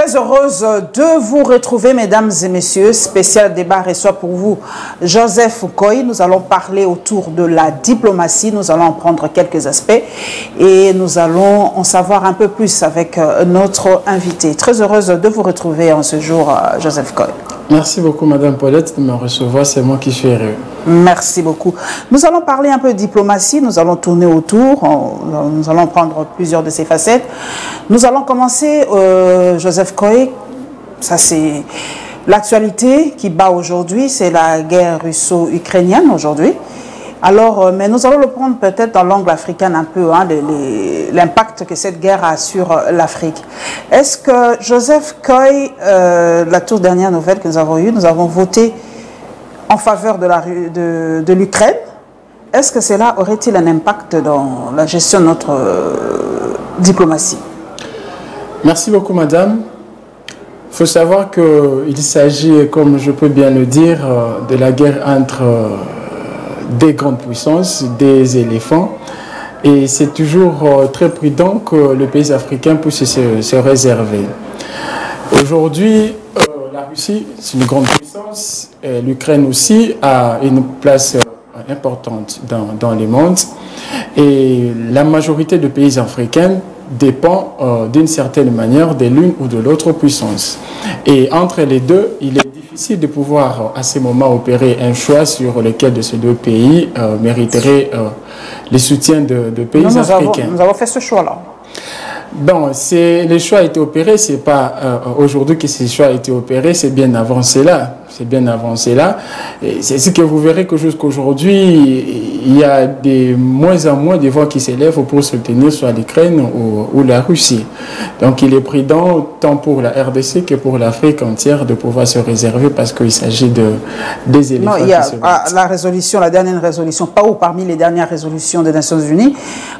Très heureuse de vous retrouver, mesdames et messieurs. Spécial débat reçoit pour vous Joseph Koy. Nous allons parler autour de la diplomatie. Nous allons en prendre quelques aspects et nous allons en savoir un peu plus avec notre invité. Très heureuse de vous retrouver en ce jour, Joseph Koy. Merci beaucoup, Madame Paulette, de me recevoir. C'est moi qui suis heureux. Merci beaucoup. Nous allons parler un peu de diplomatie. Nous allons tourner autour. Nous allons prendre plusieurs de ces facettes. Nous allons commencer, Joseph Koy. Ça, c'est l'actualité qui bat aujourd'hui. C'est la guerre russo-ukrainienne aujourd'hui. Alors, mais nous allons le prendre peut-être dans l'angle africain un peu, hein, l'impact que cette guerre a sur l'Afrique. Est-ce que, Joseph Koy, la toute dernière nouvelle que nous avons eue, nous avons voté en faveur de l'Ukraine. Est-ce que cela aurait-il un impact dans la gestion de notre diplomatie? Merci beaucoup, madame. Il faut savoir qu'il s'agit, comme je peux bien le dire, de la guerre entre des grandes puissances, des éléphants. Et c'est toujours très prudent que le pays africain puisse se réserver. Aujourd'hui, la Russie, c'est une grande puissance. L'Ukraine aussi a une place importante dans le monde. Et la majorité des pays africains dépend d'une certaine manière de l'une ou de l'autre puissance. Et entre les deux, il est difficile de pouvoir à ce moment opérer un choix sur lequel de ces deux pays mériterait le soutien de pays africains. Nous avons fait ce choix-là. Bon, le choix a été opéré, c'est pas aujourd'hui que ce choix a été opéré, c'est bien avancé là. C'est bien avancé là. C'est ce que vous verrez que jusqu'aujourd'hui, il y a de moins en moins de voix qui s'élèvent pour soutenir soit l'Ukraine ou la Russie. Donc il est prudent tant pour la RDC que pour l'Afrique entière de pouvoir se réserver parce qu'il s'agit des éléphants. Non, il y a la résolution, la dernière résolution, pas ou parmi les dernières résolutions des Nations Unies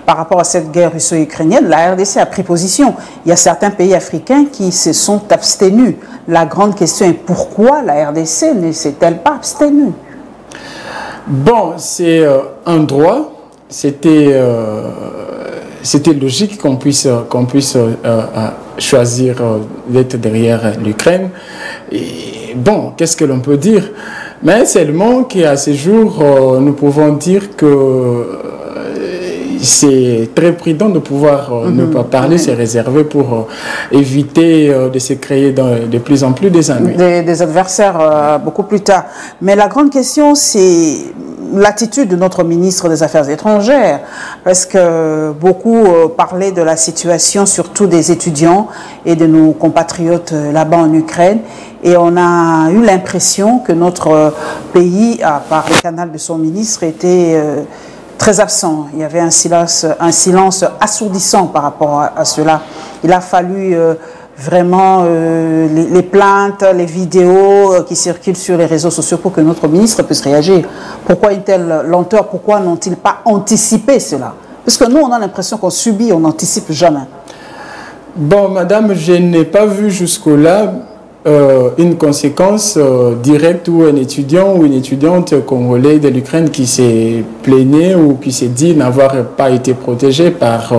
par rapport à cette guerre russo-ukrainienne, la RDC a pris position. Il y a certains pays africains qui se sont abstenus. La grande question est pourquoi la RDC ne s'est-elle pas abstenue? Bon, c'est un droit. C'était logique qu'on puisse choisir d'être derrière l'Ukraine. Et bon, qu'est-ce que l'on peut dire? Mais seulement qu'à ce jour, nous pouvons dire que c'est très prudent de pouvoir ne pas parler, se réserver pour éviter de se créer de plus en plus des ennuis. Des adversaires beaucoup plus tard. Mais la grande question, c'est l'attitude de notre ministre des Affaires étrangères. Parce que beaucoup parlaient de la situation, surtout des étudiants et de nos compatriotes là-bas en Ukraine. Et on a eu l'impression que notre pays, par le canal de son ministre, était très absent. Il y avait un silence assourdissant par rapport à cela. Il a fallu vraiment les plaintes, les vidéos qui circulent sur les réseaux sociaux pour que notre ministre puisse réagir. Pourquoi une telle lenteur? Pourquoi n'ont-ils pas anticipé cela? Parce que nous, on a l'impression qu'on subit, on n'anticipe jamais. Bon, madame, je n'ai pas vu jusque-là une conséquence directe ou un étudiant ou une étudiante congolaise de l'Ukraine qui s'est plaigné ou qui s'est dit n'avoir pas été protégé par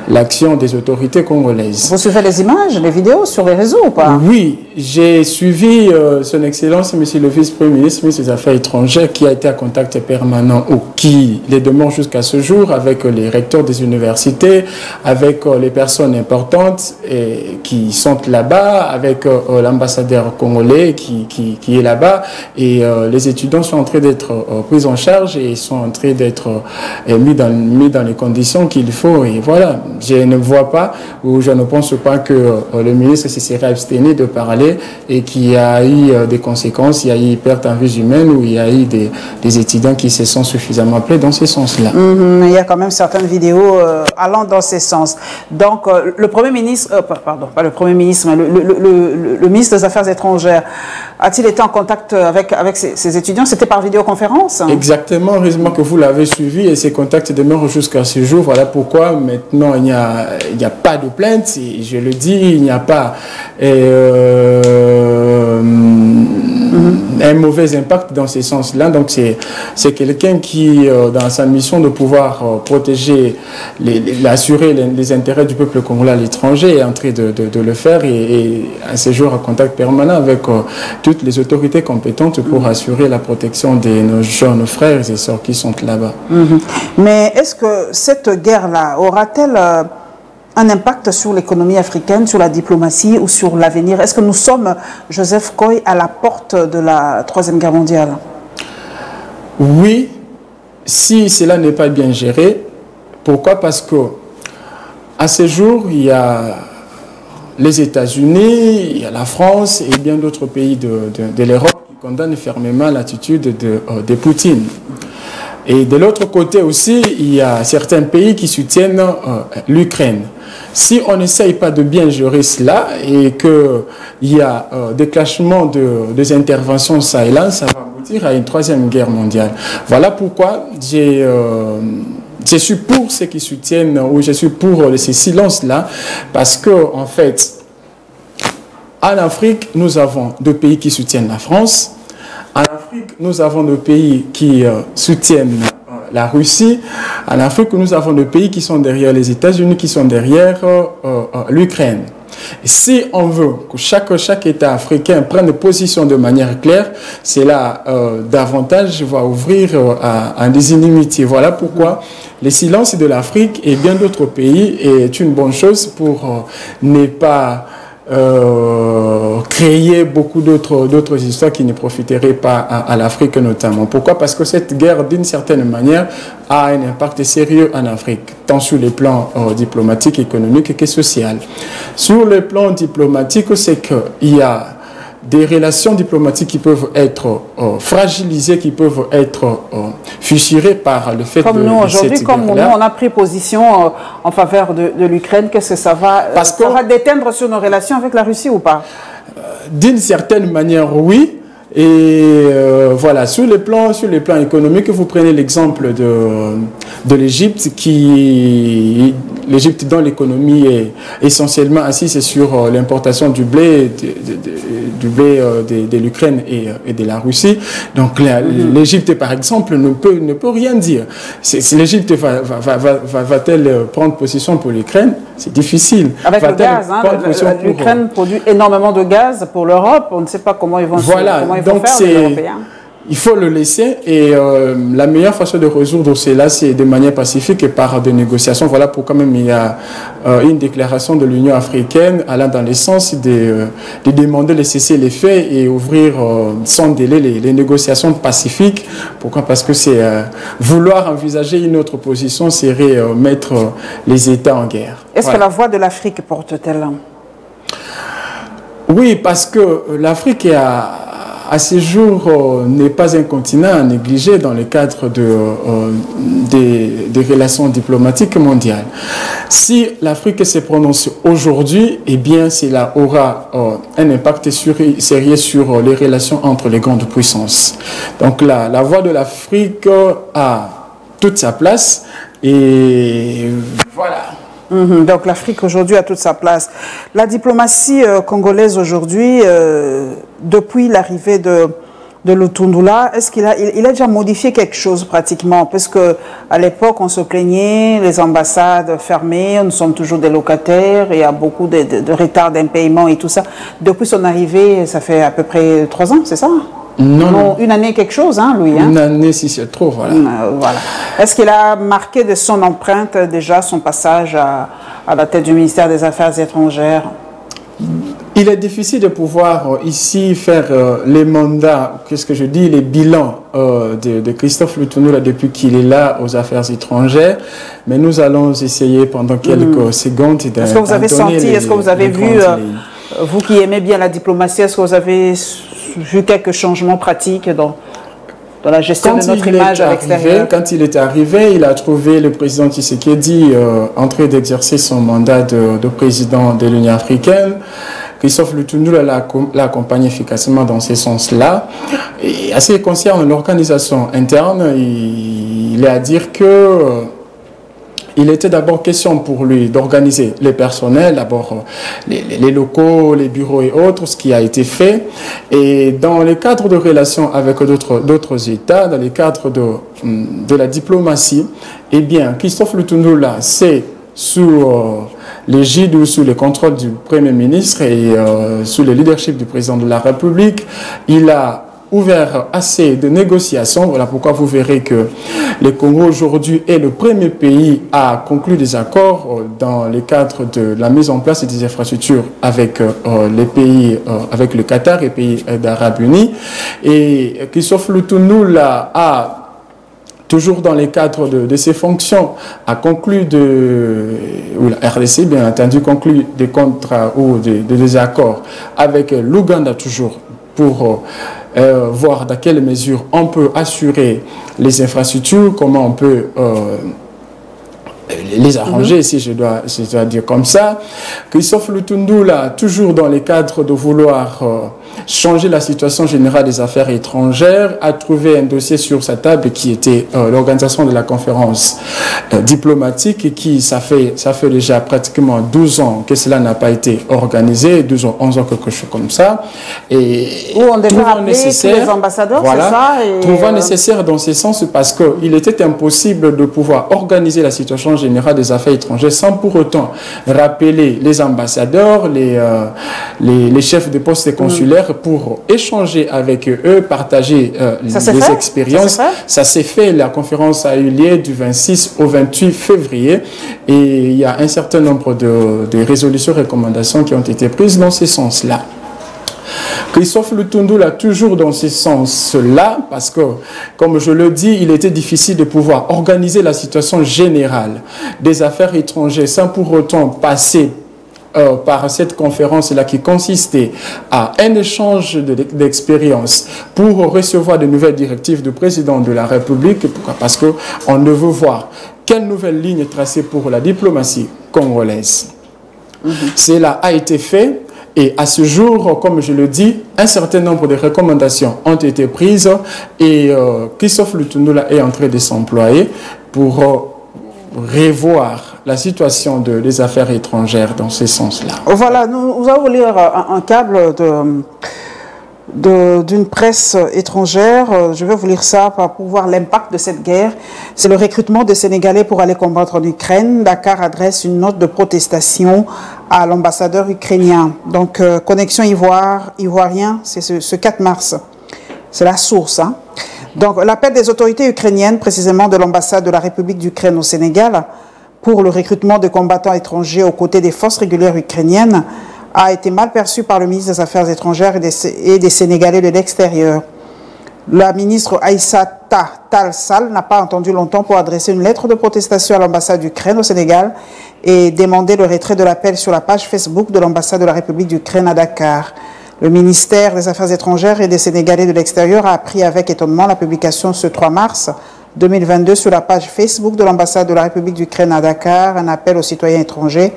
l'action des autorités congolaises. Vous suivez les images, les vidéos sur les réseaux ou pas? Oui, j'ai suivi son Excellence, Monsieur le Vice-Premier ministre, ministre des Affaires étrangères, qui a été en contact permanent ou qui les demeure jusqu'à ce jour avec les recteurs des universités, avec les personnes importantes qui sont là-bas, avec l'ambassadeur congolais qui est là-bas et les étudiants sont en train d'être pris en charge et sont en train d'être mis dans les conditions qu'il faut et voilà, je ne vois pas ou je ne pense pas que le ministre se serait abstenu de parler et qu'il y a eu des conséquences, il y a eu perte en vie humaine ou il y a eu des étudiants qui se sont suffisamment appelés dans ce sens-là. Il y a quand même certaines vidéos allant dans ce sens. Donc le Premier ministre, pardon, pas le Premier ministre, mais le ministre des Affaires étrangères, a-t-il été en contact avec ces étudiants? C'était par vidéoconférence? Exactement, heureusement que vous l'avez suivi et ces contacts demeurent jusqu'à ce jour. Voilà pourquoi maintenant il n'y a pas de plainte, et je le dis, il n'y a pas un mauvais impact dans ces sens-là. Donc c'est quelqu'un qui, dans sa mission de pouvoir protéger, assurer les intérêts du peuple congolais à l'étranger, est en train de le faire et à ce jour en contact permanent avec toutes les autorités compétentes pour assurer la protection de nos jeunes frères et sœurs qui sont là-bas. Mais est-ce que cette guerre-là aura-t-elle un impact sur l'économie africaine, sur la diplomatie ou sur l'avenir? Est-ce que nous sommes, Joseph Koy, à la porte de la Troisième Guerre mondiale? Oui, si cela n'est pas bien géré. Pourquoi? Parce que à ce jour, il y a les États-Unis, il y a la France et bien d'autres pays de l'Europe qui condamnent fermement l'attitude de Poutine. Et de l'autre côté aussi, il y a certains pays qui soutiennent l'Ukraine. Si on n'essaye pas de bien gérer cela et qu'il y a déclenchement des interventions ça et là, ça va aboutir à une troisième guerre mondiale. Voilà pourquoi je suis pour ceux qui soutiennent, ou je suis pour ces silences-là, parce que en fait, en Afrique, nous avons deux pays qui soutiennent la France. En Afrique, nous avons des pays qui soutiennent la Russie. En Afrique, nous avons des pays qui sont derrière les États-Unis, qui sont derrière l'Ukraine. Si on veut que chaque État africain prenne position de manière claire, cela davantage va ouvrir à des inimitiés. Voilà pourquoi le silence de l'Afrique et bien d'autres pays est une bonne chose pour ne pas créer beaucoup d'autres histoires qui ne profiteraient pas à l'Afrique notamment. Pourquoi? Parce que cette guerre, d'une certaine manière, a un impact sérieux en Afrique, tant sur les plans diplomatiques, économiques que social. Sur le plan diplomatique, c'est qu'il y a des relations diplomatiques qui peuvent être fragilisées, qui peuvent être fissurées par le fait comme de nous aujourd'hui, comme nous, on a pris position en faveur de l'Ukraine, qu'est-ce que ça va, ça va déteindre sur nos relations avec la Russie ou pas? D'une certaine manière, oui. Et voilà, sur le plan économique, vous prenez l'exemple de l'Égypte, l'Égypte dont l'économie est essentiellement assise sur l'importation du blé, de l'Ukraine et de la Russie. Donc l'Égypte, par exemple, ne peut rien dire. Si l'Égypte va-t-elle prendre position pour l'Ukraine? C'est difficile. Avec le gaz, l'Ukraine produit énormément de gaz pour l'Europe. On ne sait pas comment ils vont faire, les Européens. Il faut le laisser et la meilleure façon de résoudre cela, c'est de manière pacifique et par des négociations. Voilà pourquoi même il y a une déclaration de l'Union africaine allant dans le sens de demander de cesser les faits et ouvrir sans délai les négociations pacifiques. Pourquoi? Parce que c'est vouloir envisager une autre position serait mettre les États en guerre. Est-ce que la voix de l'Afrique porte-t-elle? Oui, parce que l'Afrique est à ce jour, n'est pas un continent à négliger dans le cadre des relations diplomatiques mondiales. Si l'Afrique se prononce aujourd'hui, eh bien, cela aura un impact sérieux sur les relations entre les grandes puissances. Donc, la voix de l'Afrique a toute sa place et voilà. Donc l'Afrique aujourd'hui a toute sa place. La diplomatie congolaise aujourd'hui, depuis l'arrivée de Lutundula, est-ce qu'il a déjà modifié quelque chose pratiquement? Parce qu'à l'époque, on se plaignait, les ambassades fermées, nous sommes toujours des locataires, il y a beaucoup de retard d'impaiement et tout ça. Depuis son arrivée, ça fait à peu près 3 ans, c'est ça? Non, une année quelque chose, hein, Louis. Une année, si c'est trop, voilà. Voilà. Est-ce qu'il a marqué de son empreinte déjà son passage à la tête du ministère des Affaires étrangères? Il est difficile de pouvoir ici faire les mandats, qu'est-ce que je dis, les bilans de Christophe Lutundula depuis qu'il est là aux Affaires étrangères, mais nous allons essayer pendant quelques secondes d'en Est-ce que vous avez senti, est-ce que vous avez vu, vous qui aimez bien la diplomatie, est-ce que vous avez vu quelques changements pratiques dans la gestion de notre image à l'extérieur? Quand il est arrivé, il a trouvé le président Tshisekedi en train d'exercer son mandat de président de l'Union africaine. Christophe Lutundula l'a accompagné efficacement dans ce sens-là. Et à ce qui concerne l'organisation interne, il est à dire que il était d'abord question pour lui d'organiser les personnels, d'abord les locaux, les bureaux et autres, ce qui a été fait. Et dans le cadre de relations avec d'autres États, dans le cadre de la diplomatie, eh bien, Christophe Lutundula, c'est sous l'égide ou sous le contrôle du Premier ministre et sous le leadership du président de la République, il a ouvert assez de négociations. Voilà pourquoi vous verrez que le Congo aujourd'hui est le premier pays à conclure des accords dans le cadre de la mise en place des infrastructures avec les pays, avec le Qatar et les pays d'Arabes Unis. Et Christophe Lutundula a toujours dans les cadres de ses fonctions, a conclu ou la RDC, bien entendu, conclu des contrats ou des accords avec l'Ouganda toujours pour voir dans quelle mesure on peut assurer les infrastructures, comment on peut les arranger, si je dois dire comme ça. Christophe Lutundula, toujours dans les cadres de vouloir changer la situation générale des affaires étrangères, a trouvé un dossier sur sa table qui était l'organisation de la conférence diplomatique et qui, ça fait déjà pratiquement 12 ans que cela n'a pas été organisé, 12 ans, 11 ans, quelque chose comme ça. Et où on devait appeler les ambassadeurs, voilà, c'est ça, et trouvant nécessaire dans ce sens parce qu'il était impossible de pouvoir organiser la situation générale des affaires étrangères sans pour autant rappeler les ambassadeurs, les chefs de poste consulaires pour échanger avec eux, partager les expériences. Ça s'est fait. La conférence a eu lieu du 26 au 28 février et il y a un certain nombre de résolutions, recommandations qui ont été prises dans ce sens-là. Christophe Lutundula toujours dans ce sens-là, parce que, comme je le dis, il était difficile de pouvoir organiser la situation générale des affaires étrangères sans pour autant passer par cette conférence-là qui consistait à un échange d'expériences pour recevoir de nouvelles directives du président de la République. Pourquoi? Parce qu'on ne veut voir quelle nouvelle ligne tracée pour la diplomatie congolaise. Cela a été fait. Et à ce jour, comme je le dis, un certain nombre de recommandations ont été prises et Christophe Lutundula est en train de s'employer pour revoir la situation des affaires étrangères dans ce sens-là. Voilà, nous allons lire un câble d'une presse étrangère. Je vais vous lire ça pour voir l'impact de cette guerre. C'est le recrutement de Sénégalais pour aller combattre en Ukraine. Dakar adresse une note de protestation à l'ambassadeur ukrainien. Donc, Connexion Ivoirien, c'est ce 4 mars. C'est la source. Hein. Donc, l'appel des autorités ukrainiennes, précisément de l'ambassade de la République d'Ukraine au Sénégal, pour le recrutement de combattants étrangers aux côtés des forces régulières ukrainiennes, a été mal perçu par le ministre des Affaires étrangères et des Sénégalais de l'extérieur. La ministre Aïssata Tall Sall n'a pas attendu longtemps pour adresser une lettre de protestation à l'ambassade d'Ukraine au Sénégal et demander le retrait de l'appel sur la page Facebook de l'ambassade de la République d'Ukraine à Dakar. Le ministère des Affaires étrangères et des Sénégalais de l'extérieur a appris avec étonnement la publication ce 3 mars 2022 sur la page Facebook de l'ambassade de la République d'Ukraine à Dakar, un appel aux citoyens étrangers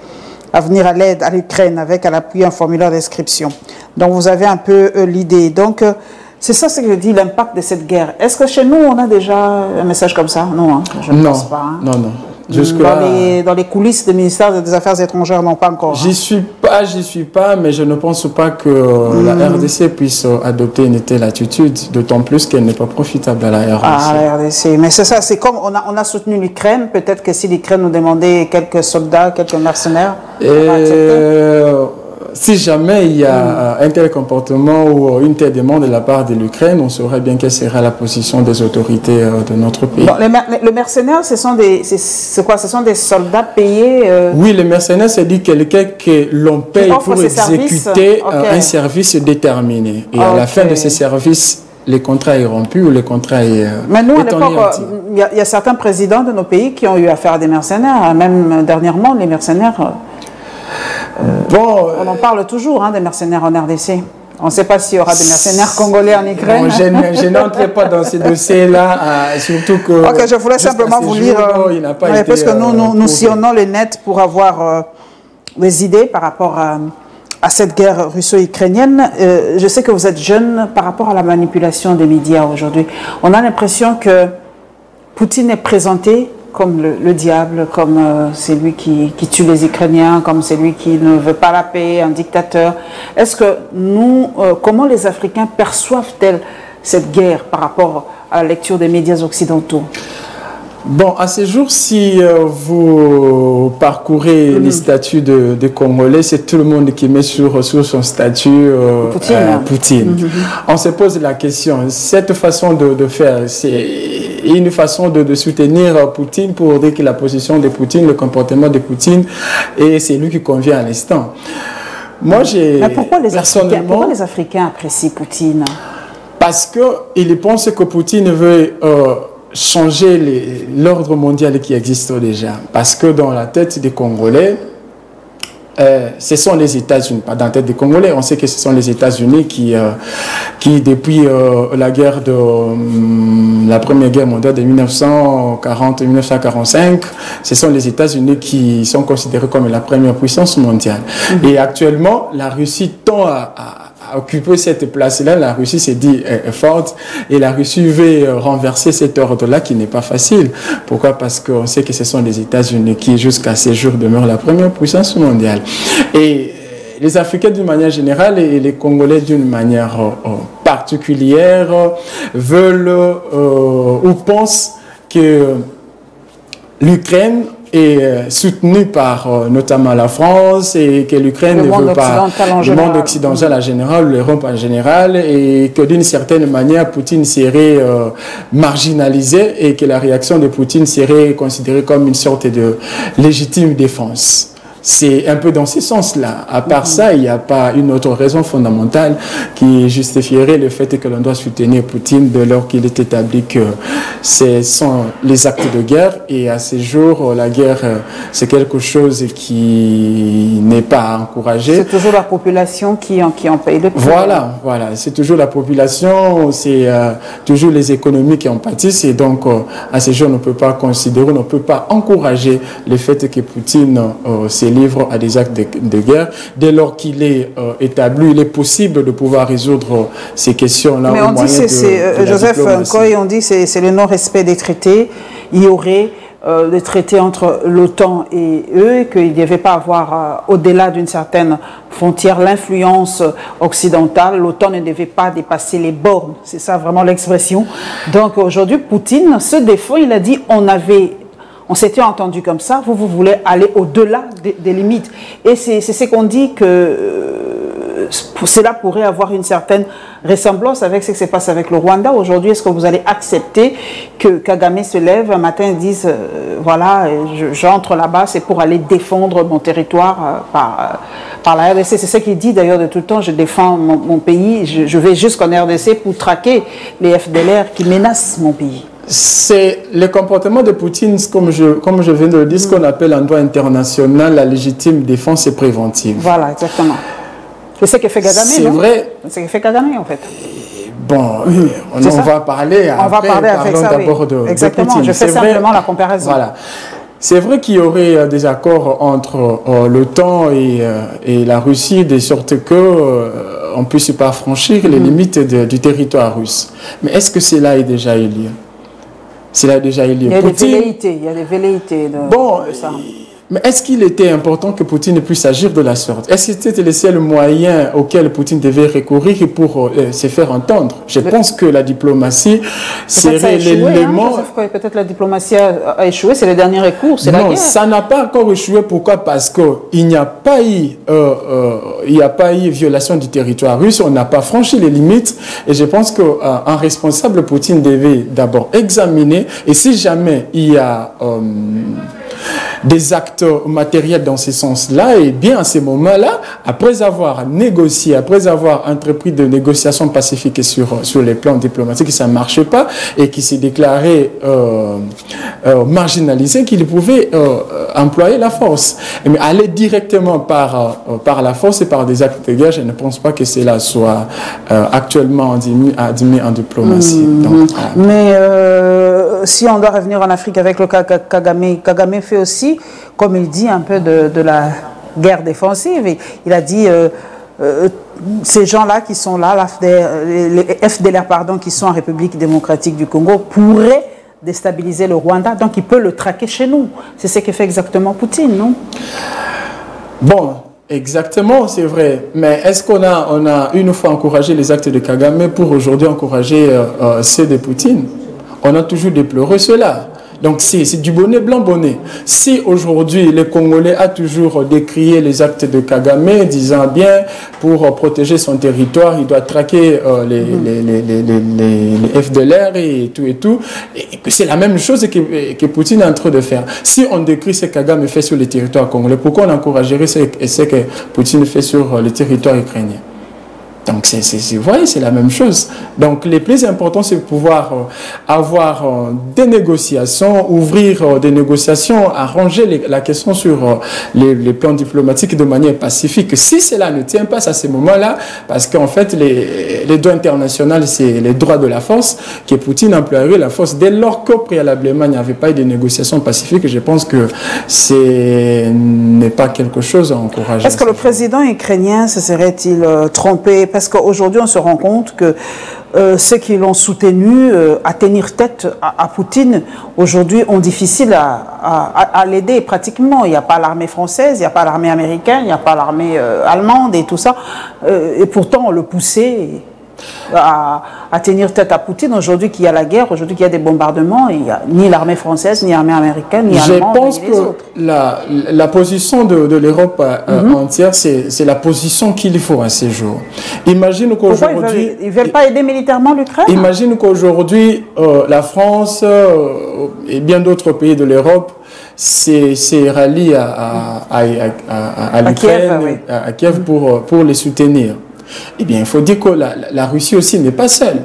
à venir à l'aide à l'Ukraine avec à l'appui un formulaire d'inscription. Donc vous avez un peu l'idée. Donc c'est ça ce que je dis, l'impact de cette guerre. Est-ce que chez nous on a déjà un message comme ça? Non, hein, je ne pense pas. Hein. Non, non. Dans les coulisses du ministère des Affaires étrangères, non, pas encore. J'y suis pas, mais je ne pense pas que la RDC puisse adopter une telle attitude, d'autant plus qu'elle n'est pas profitable à la RDC. Ah, la RDC. Mais c'est ça, c'est comme on a soutenu l'Ukraine, peut-être que si l'Ukraine nous demandait quelques soldats, quelques mercenaires, on va accepter. Si jamais il y a un tel comportement ou une telle demande de la part de l'Ukraine, on saurait bien quelle sera la position des autorités de notre pays. Bon, les mercenaires, c'est quoi? Ce sont des soldats payés Oui, les mercenaires, c'est dit quelqu'un que l'on paye pour exécuter un service déterminé. Et à la fin de ce service, le contrat est rompu ou le contrat est Mais nous, à l'époque, il y a certains présidents de nos pays qui ont eu affaire à des mercenaires. Même dernièrement, les mercenaires... on en parle toujours, hein, des mercenaires en RDC. On ne sait pas s'il y aura des mercenaires congolais en Ukraine. Bon, je n'entre pas dans ces dossiers-là, surtout que... Ok, je voulais simplement vous lire, parce que nous sillonnons les nets pour avoir des idées par rapport à cette guerre russo-ukrainienne. Je sais que vous êtes jeune par rapport à la manipulation des médias aujourd'hui. On a l'impression que Poutine est présenté comme le diable, comme c'est lui qui tue les Ukrainiens, comme c'est lui qui ne veut pas la paix, un dictateur. Est-ce que nous, comment les Africains perçoivent-ils cette guerre par rapport à la lecture des médias occidentaux? Bon, à ce jour, si vous parcourez les statuts des Congolais, c'est tout le monde qui met sur son statut Poutine. On se pose la question, cette façon de faire, c'est une façon de soutenir Poutine pour dire que la position de Poutine, le comportement de Poutine, et c'est lui qui convient à l'instant. Moi, j'ai pourquoi les Africains apprécient Poutine? Parce qu'ils pensent que Poutine veut changer l'ordre mondial qui existe déjà. Parce que dans la tête des Congolais, ce sont les États-Unis, pas dans la tête des Congolais, on sait que ce sont les États-Unis qui depuis la Première Guerre mondiale de 1940-1945, ce sont les États-Unis qui sont considérés comme la première puissance mondiale. Et actuellement, la Russie tend à occuper cette place-là. La Russie s'est dit forte et la Russie veut renverser cet ordre-là qui n'est pas facile. Pourquoi? Parce qu'on sait que ce sont les États-Unis qui, jusqu'à ces jours, demeurent la première puissance mondiale. Et les Africains d'une manière générale et les Congolais d'une manière particulière veulent ou pensent que l'Ukraine est soutenue par notamment la France et que l'Ukraine ne veut pas le monde occidental en général, l'Europe en général, et que d'une certaine manière Poutine serait marginalisé et que la réaction de Poutine serait considérée comme une sorte de légitime défense. C'est un peu dans ce sens-là. À part ça, il n'y a pas une autre raison fondamentale qui justifierait le fait que l'on doit soutenir Poutine dès lors qu'il est établi que ce sont les actes de guerre. Et à ce jour, la guerre, c'est quelque chose qui n'est pas encouragé. C'est toujours la population qui en paye le prix. Voilà. C'est toujours la population, c'est toujours les économies qui en pâtissent. Et donc, à ce jour, on ne peut pas considérer, on ne peut pas encourager le fait que Poutine livre à des actes de guerre. Dès lors qu'il est établi, il est possible de pouvoir résoudre ces questions-là. Mais on dit, Joseph Nkoy, on dit que c'est le non-respect des traités. Il y aurait des traités entre l'OTAN et eux, qu'il ne devait pas avoir, au-delà d'une certaine frontière, l'influence occidentale. L'OTAN ne devait pas dépasser les bornes. C'est ça vraiment l'expression. Donc aujourd'hui, Poutine se défend. Il a dit, on s'était entendu comme ça, vous voulez aller au-delà des limites. Et c'est ce qu'on dit que cela pourrait avoir une certaine ressemblance avec ce qui se passe avec le Rwanda. Aujourd'hui, est-ce que vous allez accepter que Kagame se lève un matin et dise voilà, j'entre là-bas, c'est pour aller défendre mon territoire par la RDC. C'est ce qu'il dit d'ailleurs de tout le temps, je défends mon pays, je vais jusqu'en RDC pour traquer les FDLR qui menacent mon pays. C'est le comportement de Poutine, comme je viens de le dire, ce qu'on appelle en droit international la légitime défense préventive. Voilà, exactement. C'est ce que fait Kagame, non? C'est vrai. C'est ce que fait Kagame, en fait. Bon, on va parler après. On va parler avec ça, d'abord de exactement, Poutine. Je fais simplement la comparaison. Voilà. C'est vrai qu'il y aurait des accords entre l'OTAN et la Russie, de sorte qu'on ne puisse pas franchir les limites du territoire russe. Mais est-ce que cela est déjà eu lieu? Cela a déjà eu lieu. Il y a des velléités de ça. Mais est-ce qu'il était important que Poutine puisse agir de la sorte? Est-ce que c'était le seul moyen auquel Poutine devait recourir pour se faire entendre? Je pense que la diplomatie serait l'élément... Peut-être la diplomatie a échoué, c'est le dernier recours, c'est la guerre. Non, ça n'a pas encore échoué. Pourquoi? Parce qu'il n'y a pas eu violation du territoire russe, on n'a pas franchi les limites. Et je pense qu'un responsable Poutine devait d'abord examiner, et si jamais il y a... des actes matériels dans ce sens-là, et bien à ce moment-là, après avoir négocié, après avoir entrepris de négociations pacifiques sur les plans diplomatiques, ça ne marchait pas et qui s'est déclaré marginalisé, qu'il pouvait employer la force. Mais aller directement par la force et par des actes de guerre, je ne pense pas que cela soit actuellement admis en diplomatie. Donc, mais si on doit revenir en Afrique avec le Kagame fait aussi, comme il dit, un peu de la guerre défensive. Il a dit ces gens-là qui sont là, les FDLR, pardon, qui sont en République démocratique du Congo, pourraient déstabiliser le Rwanda, donc il peut le traquer chez nous. C'est ce que fait exactement Poutine, non? Bon, exactement, c'est vrai. Mais est-ce qu'on a une fois encouragé les actes de Kagame pour aujourd'hui encourager ceux de Poutine? On a toujours déploré cela. Donc c'est du bonnet blanc bonnet. Si aujourd'hui les Congolais a toujours décrié les actes de Kagame, disant bien pour protéger son territoire, il doit traquer les FDLR et tout, et que c'est la même chose que Poutine est en train de faire. Si on décrit ce que Kagame fait sur le territoire congolais, pourquoi on encouragerait ce que Poutine fait sur le territoire ukrainien? Donc, vous voyez, c'est la même chose. Donc, le plus important, c'est de pouvoir avoir des négociations, ouvrir des négociations, arranger la question sur les plans diplomatiques de manière pacifique. Si cela ne tient pas à ce moment-là, parce qu'en fait, les droits internationaux, c'est les droits de la force, que Poutine emploierait la force. Dès lors que préalablement, il n'y avait pas eu de négociations pacifiques, je pense que ce n'est pas quelque chose à encourager. Est-ce que le président ukrainien se serait-il trompé? Parce qu'aujourd'hui, on se rend compte que ceux qui l'ont soutenu à tenir tête à Poutine, aujourd'hui, ont difficile à l'aider pratiquement. Il n'y a pas l'armée française, il n'y a pas l'armée américaine, il n'y a pas l'armée allemande et tout ça. Et pourtant, on le poussait à tenir tête à Poutine. Aujourd'hui qu'il y a la guerre, aujourd'hui qu'il y a des bombardements, il n'y a ni l'armée française, ni l'armée américaine, ni allemande, je pense ni les autres. Que la position de l'Europe entière, c'est la position qu'il faut à ces jours. Imagine qu'aujourd'hui... Ils ne veulent pas aider militairement l'Ukraine? Imagine qu'aujourd'hui, la France et bien d'autres pays de l'Europe s'est rallient à l'Ukraine, à Kiev pour les soutenir. Eh bien, il faut dire que la Russie aussi n'est pas seule.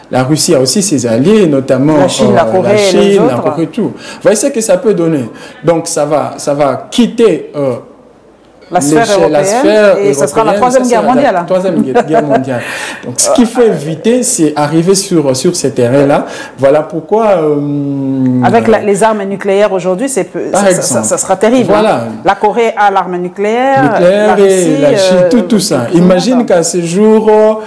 La Russie a aussi ses alliés, notamment la Chine, la Corée, tout. Vous voyez ce que ça peut donner. Donc, ça va quitter la sphère européenne, et ce sera la troisième guerre mondiale. La troisième guerre mondiale. Donc, ce qu'il faut éviter, c'est arriver sur ces terrains-là. Voilà pourquoi... avec les armes nucléaires aujourd'hui, ça sera terrible. Voilà. Hein. La Corée a l'arme nucléaire, la Russie, et la Chine, tout ça. Imagine qu'à ce jour...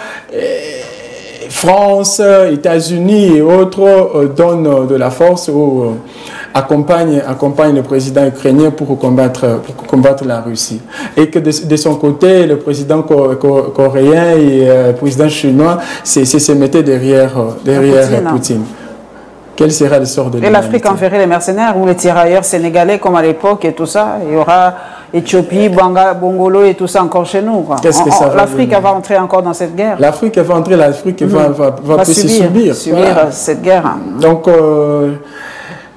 France, États-Unis et autres donnent de la force ou accompagnent le président ukrainien pour combattre la Russie. Et que de son côté, le président coréen et le président chinois se mettaient derrière Poutine. Quel sera le sort de l'humanité? Et l'Afrique enverrait les mercenaires ou les tirailleurs sénégalais comme à l'époque et tout ça. Il y aura Éthiopie, Bongolo et tout ça encore chez nous. Qu'est-ce que ça va l'Afrique va entrer encore dans cette guerre. L'Afrique va entrer, l'Afrique va subir voilà. Cette guerre. Donc,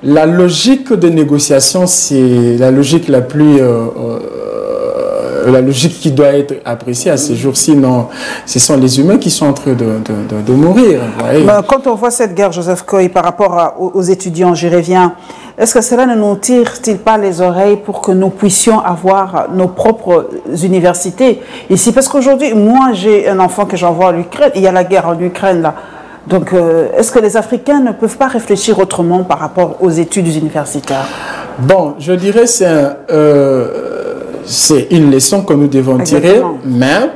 la logique de négociation, c'est la logique la plus... la logique qui doit être appréciée à ces jours, sinon ce sont les humains qui sont en train de mourir. Quand on voit cette guerre, Joseph Koy, par rapport aux étudiants, j'y reviens, est-ce que cela ne nous tire-t-il pas les oreilles pour que nous puissions avoir nos propres universités ici? Parce qu'aujourd'hui, moi j'ai un enfant que j'envoie à l'Ukraine, il y a la guerre en Ukraine là. Donc, est-ce que les Africains ne peuvent pas réfléchir autrement par rapport aux études universitaires? Bon, je dirais c'est une leçon que nous devons tirer, mais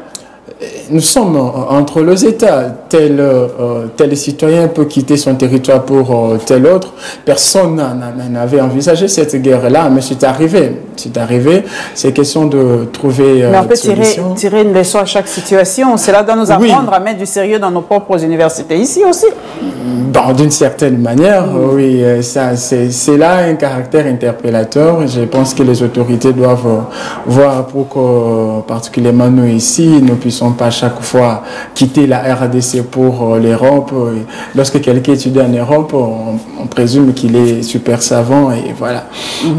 nous sommes entre les États. Tel citoyen peut quitter son territoire pour tel autre. Personne n'avait envisagé cette guerre-là, mais c'est arrivé. C'est arrivé. C'est question de trouver mais on peut tirer une leçon à chaque situation. Cela doit nous apprendre à mettre du sérieux dans nos propres universités, ici aussi. Bon, d'une certaine manière, oui. C'est là un caractère interpellateur. Je pense que les autorités doivent voir pour que, particulièrement nous ici, nous ne puissions pas chaque fois quitter la RDC pour l'Europe. Lorsque quelqu'un étudie en Europe, on présume qu'il est super savant et voilà.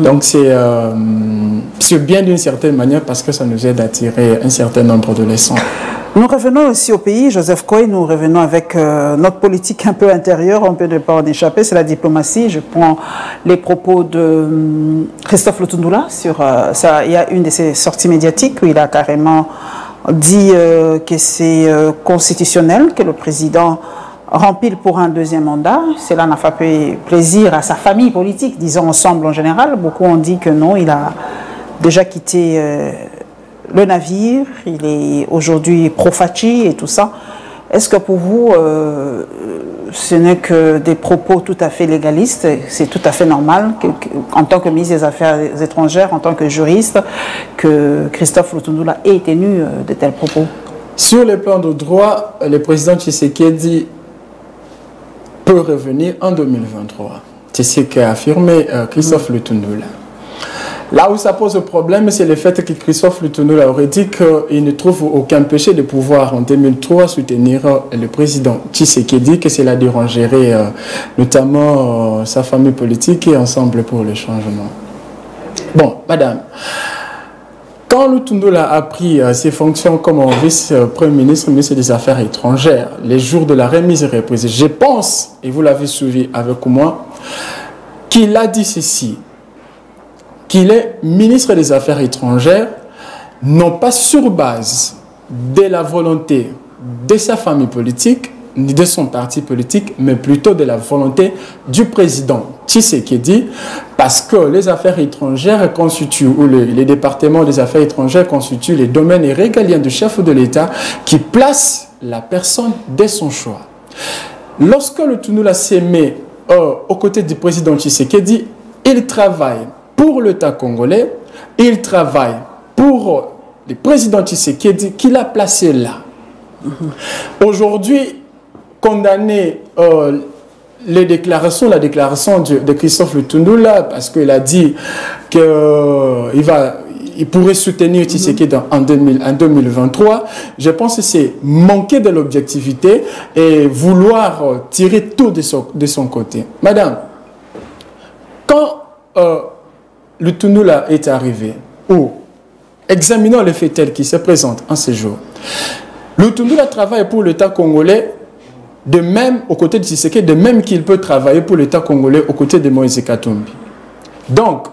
Donc c'est bien d'une certaine manière parce que ça nous aide à tirer un certain nombre de leçons. Nous revenons aussi au pays, Joseph Koy, nous revenons avec notre politique un peu intérieure, on peut ne pas en échapper, c'est la diplomatie. Je prends les propos de Christophe Lutundula sur ça. Il y a une de ses sorties médiatiques où il a carrément dit que c'est constitutionnel, que le président rempile pour un deuxième mandat. Cela n'a pas fait plaisir à sa famille politique, disons ensemble en général. Beaucoup ont dit que non, il a déjà quitté le navire, il est aujourd'hui pro-Fachi et tout ça. Est-ce que pour vous, ce n'est que des propos tout à fait légalistes? C'est tout à fait normal en tant que ministre des Affaires étrangères, en tant que juriste, que Christophe Lutundula ait tenu de tels propos? Sur le plan de droit, le président Tshisekedi peut revenir en 2023. C'est ce qu'a affirmé Christophe Lutundula. Là où ça pose problème, c'est le fait que Christophe Lutundula aurait dit qu'il ne trouve aucun péché de pouvoir en 2003 soutenir le président Tshisekedi, que cela dérangerait notamment sa famille politique et Ensemble pour le changement. Bon, madame, quand Lutundula a pris ses fonctions comme vice-premier ministre, ministre des Affaires étrangères, les jours de la remise et reprise, je pense, et vous l'avez suivi avec moi, qu'il a dit ceci, qu'il est ministre des Affaires étrangères, non pas sur base de la volonté de sa famille politique, ni de son parti politique, mais plutôt de la volonté du président Tshisekedi, parce que les affaires étrangères constituent, ou les départements des affaires étrangères constituent les domaines régaliens du chef de l'État qui place la personne de son choix. Lorsque Lutundula s'est mis aux côtés du président Tshisekedi, il travaille pour l'État congolais, il travaille pour le président Tshisekedi qu'il a placé là. Aujourd'hui, condamner la déclaration de Christophe Lutundula, parce qu'il a dit qu'il pourrait soutenir Tshisekedi en 2023, je pense que c'est manquer de l'objectivité et vouloir tirer tout de son côté. Madame, quand Lutundula est arrivé, ou examinons les faits tels qu'ils se présentent en ce jour, Lutundula travaille pour l'État congolais, de même aux côtés de Tshisekedi, de même qu'il peut travailler pour l'État congolais aux côtés de Moïse Katumbi. Donc,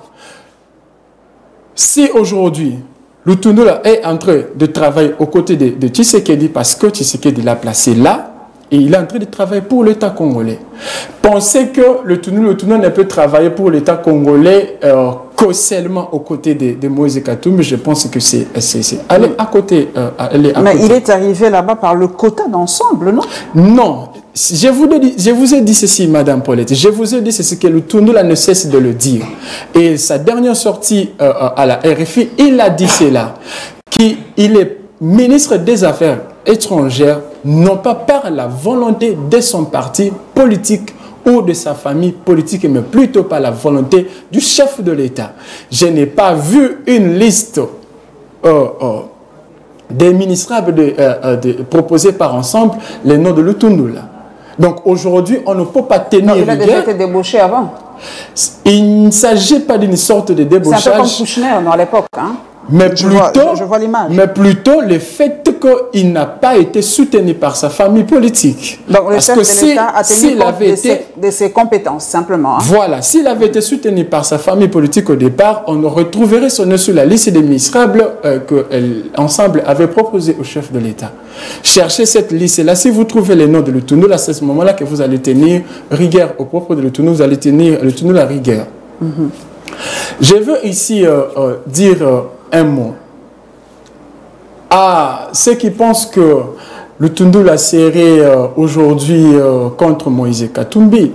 si aujourd'hui, Lutundula est en train de travailler aux côtés de Tshisekedi parce que Tshisekedi l'a placé là, et il est en train de travailler pour l'État congolais. Pensez que Lutundula ne peut travailler pour l'État congolais que seulement aux côtés de Moïse Katumbi. Je pense que c'est aller à côté. Mais il est arrivé là-bas par le quota d'ensemble, non? Non. Je vous ai dit ceci, Madame Paulette. Je vous ai dit ceci que Lutundula ne cesse de le dire. Et sa dernière sortie à la RFI, il a dit cela. Qu'il est ministre des Affaires étrangères, non pas par la volonté de son parti politique ou de sa famille politique, mais plutôt par la volonté du chef de l'État. Je n'ai pas vu une liste des ministrables proposés par Ensemble les noms de Lutundula. Donc aujourd'hui, on ne peut pas tenir rigueur. Il a déjà été débauché avant. Il ne s'agit pas d'une sorte de débauchage. C'est un peu comme Kouchner à l'époque, hein? Mais je vois l'image. Mais plutôt le fait qu'il n'a pas été soutenu par sa famille politique. Donc le chef de l'État a tenu compte de ses compétences, simplement. Hein. Voilà. S'il avait été soutenu par sa famille politique au départ, on retrouverait son nom sur la liste des ministrables que l'Ensemble avait proposé au chef de l'État. Cherchez cette liste-là. Si vous trouvez les noms de Lutundula, c'est à ce moment-là que vous allez tenir rigueur au propos de Lutundula. Vous allez tenir Lutundula rigueur. Je veux ici dire un mot à ceux qui pensent que Lutundula serait aujourd'hui contre Moïse Katumbi.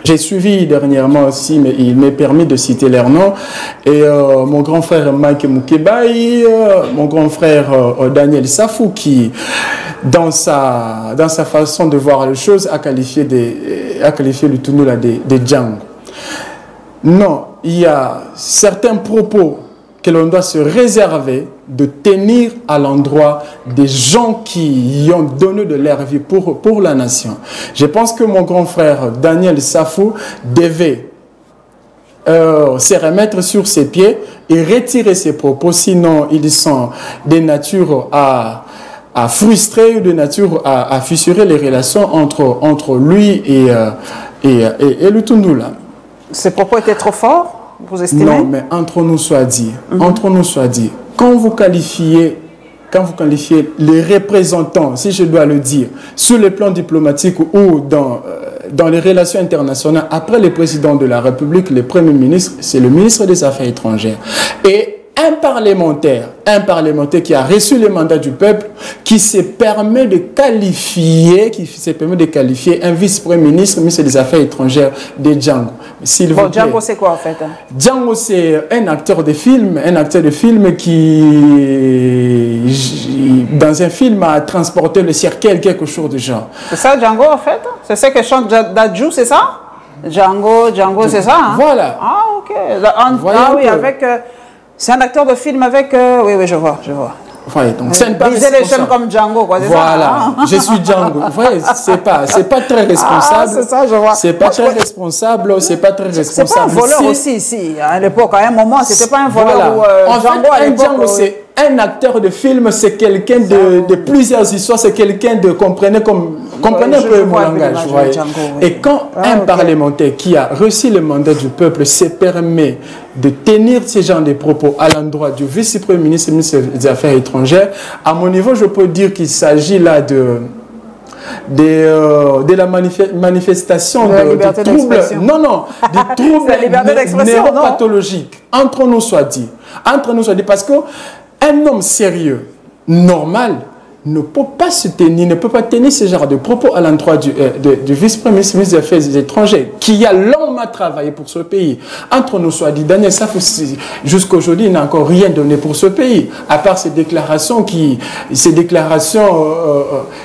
J'ai suivi dernièrement aussi, mais il m'est permis de citer leurs noms, et mon grand frère Mike Mukebai, mon grand frère Daniel Safou, qui, dans sa façon de voir les choses, a qualifié Lutundula de Django. Non, il y a certains propos que l'on doit se réserver de tenir à l'endroit des gens qui y ont donné de leur vie pour la nation. Je pense que mon grand frère Daniel Safou devait se remettre sur ses pieds et retirer ses propos, sinon ils sont de nature à frustrer ou de nature à fissurer les relations entre lui et Lutundula. Ces propos étaient trop forts? Vous estimez? Non, mais entre nous soit dit, quand vous qualifiez les représentants, si je dois le dire, sur le plan diplomatique ou dans les relations internationales, après le président de la République, le Premier ministre, c'est le ministre des Affaires étrangères. Et un parlementaire qui a reçu le mandat du peuple, qui se permet de qualifier, un vice-premier ministre, ministre des Affaires étrangères de Django. Bon, Django, c'est quoi en fait? Django, c'est un acteur de film qui, dans un film, a transporté le cercueil, quelque chose de genre. C'est ça, Django, en fait? C'est ce que chante Dadju, c'est ça? Django, c'est ça, hein? Voilà. Ah, ok. Ah oui, avec... c'est un acteur de film avec... oui, je vois. Ouais, donc c'est pas viser les jeunes comme Django, quoi, c'est voilà, ça, hein? je suis Django. Ouais, c'est pas très responsable. Ah, c'est ça, je vois. C'est pas très responsable. C'est pas un voleur aussi, ici. À l'époque, à un moment, c'était pas un voleur. Voilà. En Django, fait, Django, c'est un acteur de film, c'est quelqu'un de plusieurs histoires, c'est quelqu'un de... Comprenez un peu mon langage. Et quand un parlementaire qui a reçu le mandat du peuple se permet de tenir ce genre de propos à l'endroit du vice-premier ministre, ministre des Affaires étrangères, à mon niveau, je peux dire qu'il s'agit là de la manifestation de troubles, de troubles neuropathologiques. Entre nous soit dit, parce que un homme sérieux, normal, ne peut pas tenir ce genre de propos à l'endroit du vice-premier ministre des Affaires étrangères, qui a longuement travaillé pour ce pays. Entre nous soit dit, Daniel Safou, jusqu'à aujourd'hui, il n'a encore rien donné pour ce pays, à part ces déclarations,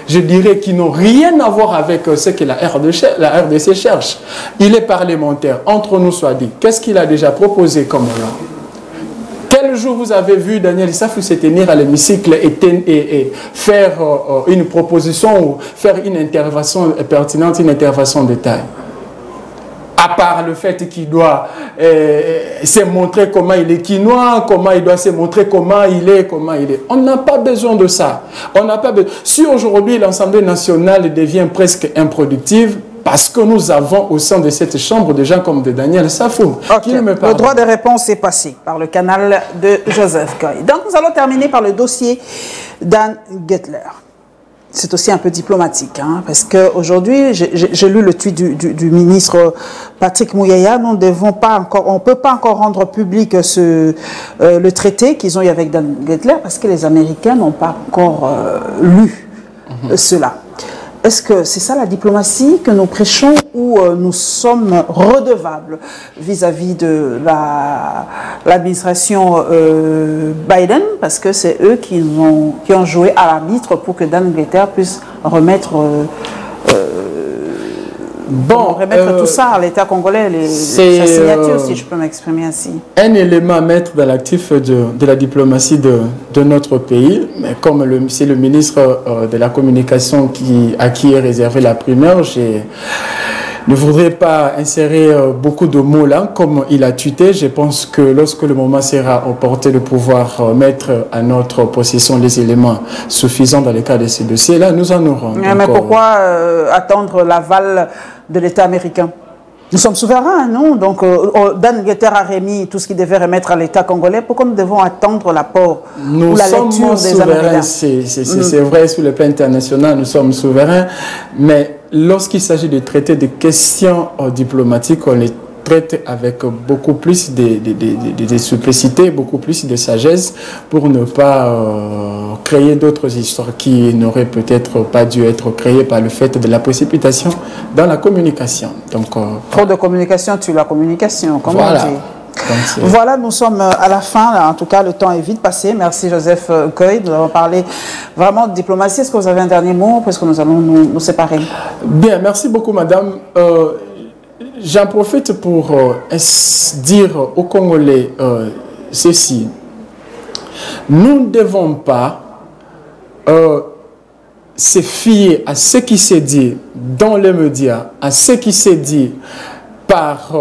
je dirais, qui n'ont rien à voir avec ce que la RDC cherche. Il est parlementaire, entre nous soit dit. Qu'est-ce qu'il a déjà proposé comme là? Quel jour vous avez vu Daniel Safou se tenir à l'hémicycle et faire une proposition ou faire une intervention pertinente, une intervention de taille? À part le fait qu'il doit se montrer comment il est quinois, comment il doit se montrer comment il est. On n'a pas besoin de ça. Si aujourd'hui l'Assemblée nationale devient presque improductive, parce que nous avons au sein de cette chambre des gens comme de Daniel Safou. Okay. Le droit de réponse est passé par le canal de Joseph Goy. Donc nous allons terminer par le dossier d'Anne Guettler. C'est aussi un peu diplomatique, hein, parce qu'aujourd'hui, j'ai lu le tweet du ministre Patrick Mouyaya. Nous ne devons pas encore, on ne peut pas encore rendre public le traité qu'ils ont eu avec Dan Guettler, parce que les Américains n'ont pas encore lu cela. Est-ce que c'est ça la diplomatie que nous prêchons, ou nous sommes redevables vis-à-vis de l'administration Biden, parce que c'est eux qui ont joué à l'arbitre pour que Dan Guettler puisse remettre tout ça à l'État congolais, sa signature, si je peux m'exprimer ainsi. Un élément à mettre dans l'actif de la diplomatie de notre pays, mais comme c'est le ministre de la Communication à qui est réservé la primeur, je ne voudrais pas insérer beaucoup de mots là, comme il a tweeté. Je pense que lorsque le moment sera opportun de pouvoir mettre à notre possession les éléments suffisants dans le cas de ces dossiers-là, nous en aurons. Mais pourquoi attendre l'aval de l'État américain? Nous sommes souverains, non? Donc, Dan Guettler a remis tout ce qu'il devait remettre à l'État congolais. Pourquoi nous devons attendre l'apport ou la lecture des Américains? C'est vrai, sur le plan international, nous sommes souverains, mais lorsqu'il s'agit de traiter des questions diplomatiques, on les traite avec beaucoup plus de simplicité, beaucoup plus de sagesse, pour ne pas créer d'autres histoires qui n'auraient peut-être pas dû être créées par le fait de la précipitation dans la communication. Donc, trop de communication tue la communication, comme on dit. Voilà, nous sommes à la fin. Là. En tout cas, le temps est vite passé. Merci Joseph Goy. Nous avons parlé vraiment de diplomatie. Est-ce que vous avez un dernier mot, parce que nous allons nous séparer? Bien, merci beaucoup, madame. J'en profite pour dire aux Congolais ceci. Nous ne devons pas se fier à ce qui s'est dit dans les médias, à ce qui s'est dit par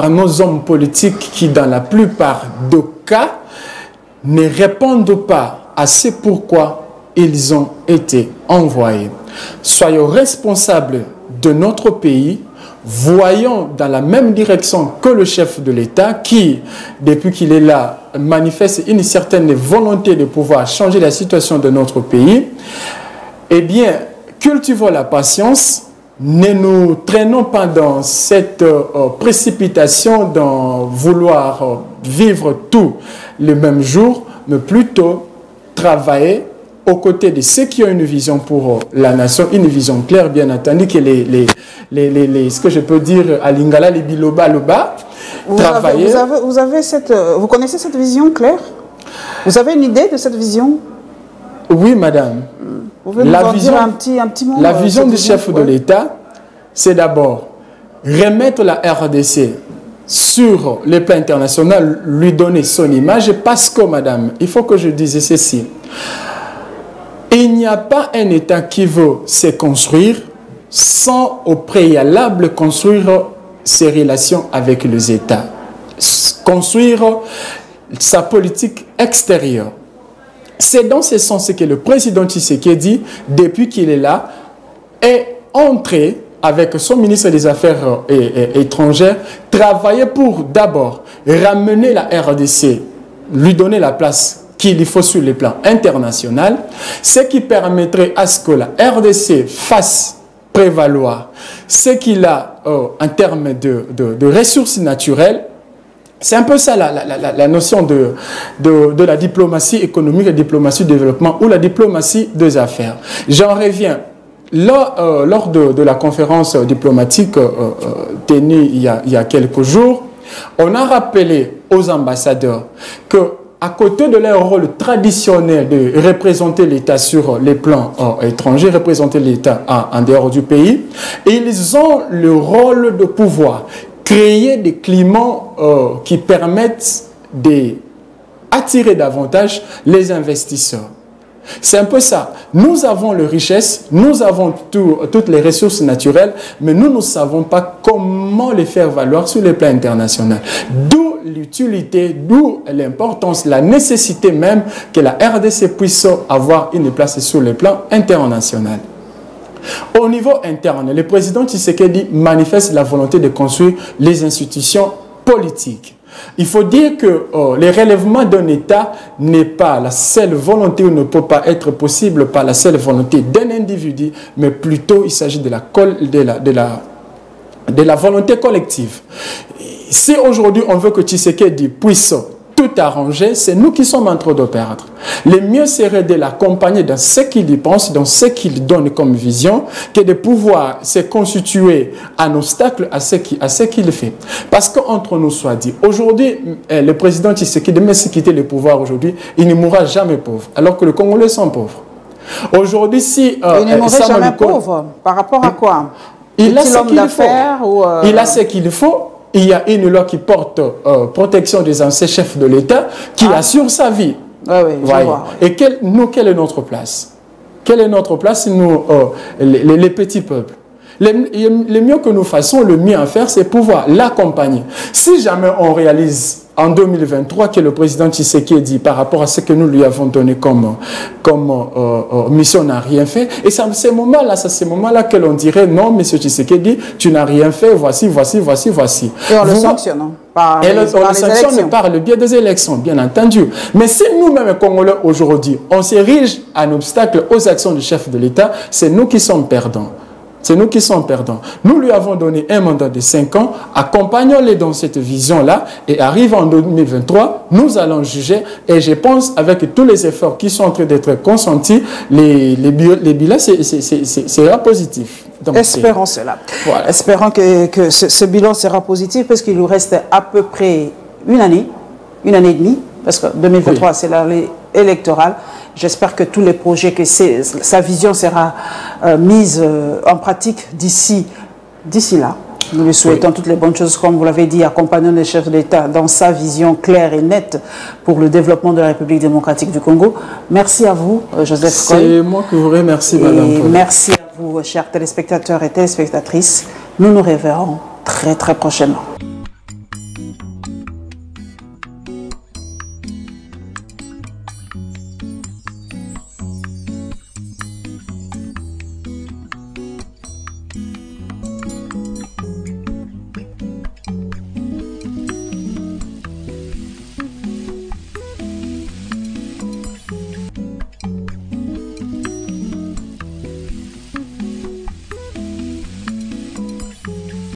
nos hommes politiques qui, dans la plupart des cas, ne répondent pas à ce pourquoi ils ont été envoyés. Soyons responsables de notre pays. Voyons dans la même direction que le chef de l'État qui, depuis qu'il est là, manifeste une certaine volonté de pouvoir changer la situation de notre pays. Eh bien, cultivons la patience, ne nous traînons pas dans cette précipitation d'en vouloir vivre tout le même jour, mais plutôt travailler aux côtés de ceux qui ont une vision pour la nation, une vision claire, bien entendu, que ce que je peux dire à Lingala, les Biloba, Loba, travailler. Vous connaissez cette vision claire? Vous avez une idée de cette vision? Oui, madame. Vous pouvez nous en dire un petit mot? La vision du chef de l'État, c'est d'abord remettre la RDC sur le plan international, lui donner son image, parce que, madame, il faut que je dise ceci. Il n'y a pas un État qui veut se construire sans au préalable construire ses relations avec les États, construire sa politique extérieure. C'est dans ce sens que le président Tshisekedi, depuis qu'il est là, est entré avec son ministre des Affaires étrangères, travailler pour d'abord ramener la RDC, lui donner la place qu'il faut sur le plan international, ce qui permettrait à ce que la RDC fasse prévaloir ce qu'il a en termes de ressources naturelles. C'est un peu ça la notion de la diplomatie économique, la diplomatie du développement ou la diplomatie des affaires. J'en reviens. Lors de la conférence diplomatique tenue il y a quelques jours, on a rappelé aux ambassadeurs que à côté de leur rôle traditionnel de représenter l'État sur les plans étrangers, représenter l'État en dehors du pays, ils ont le rôle de pouvoir créer des climats qui permettent d'attirer davantage les investisseurs. C'est un peu ça. Nous avons les richesses, nous avons toutes les ressources naturelles, mais nous ne savons pas comment les faire valoir sur le plan international. D'où l'utilité, d'où l'importance, la nécessité même que la RDC puisse avoir une place sur le plan international. Au niveau interne, le président Tshisekedi manifeste la volonté de construire les institutions politiques. Il faut dire que le relèvement d'un État n'est pas la seule volonté ou ne peut pas être possible par la seule volonté d'un individu, mais plutôt il s'agit de la volonté collective. Si aujourd'hui on veut que Tshisekedi puisse tout arranger, c'est nous qui sommes en train de perdre. Le mieux serait de l'accompagner dans ce qu'il y pense, dans ce qu'il donne comme vision, que de pouvoir se constituer un obstacle à ce qu'il fait. Parce qu'entre nous soit dit, aujourd'hui, le président Tshisekedi, même s'il quitte le pouvoir aujourd'hui, il ne mourra jamais pauvre, alors que les Congolais sont pauvres. Aujourd'hui, si... il ne mourra jamais pauvre, par rapport à quoi? Il a ce qu'il faut. Il a ce qu'il faut. Il y a une loi qui porte protection des anciens chefs de l'État qui assure sa vie. Oui, je vois. Et quelle est notre place? Quelle est notre place, nous, les petits peuples? Le mieux que nous fassons, le mieux à faire, c'est pouvoir l'accompagner. Si jamais on réalise en 2023 que le président Tshisekedi, par rapport à ce que nous lui avons donné comme mission, n'a rien fait, et c'est à ce moment-là que l'on dirait non, monsieur Tshisekedi, tu n'as rien fait, voici. Et on le sanctionne par le biais des élections, bien entendu. Mais si nous-mêmes, Congolais, aujourd'hui, on s'érige un obstacle aux actions du chef de l'État, c'est nous qui sommes perdants. C'est nous qui sommes perdants. Nous lui avons donné un mandat de 5 ans, accompagnons-les dans cette vision-là, et arrive en 2023, nous allons juger, et je pense, avec tous les efforts qui sont en train d'être consentis, les bilans sera positif. Donc, espérons cela. Voilà. Espérons que ce bilan sera positif, parce qu'il nous reste à peu près une année et demie, parce que 2023, oui, c'est l'année électorale. J'espère que tous les projets, que sa vision sera mise en pratique d'ici là. Nous lui souhaitons toutes les bonnes choses, comme vous l'avez dit, accompagnons le chef de l'État dans sa vision claire et nette pour le développement de la République démocratique du Congo. Merci à vous, Joseph Koy. C'est moi qui vous remercie, madame. Merci à vous, chers téléspectateurs et téléspectatrices. Nous nous reverrons très prochainement.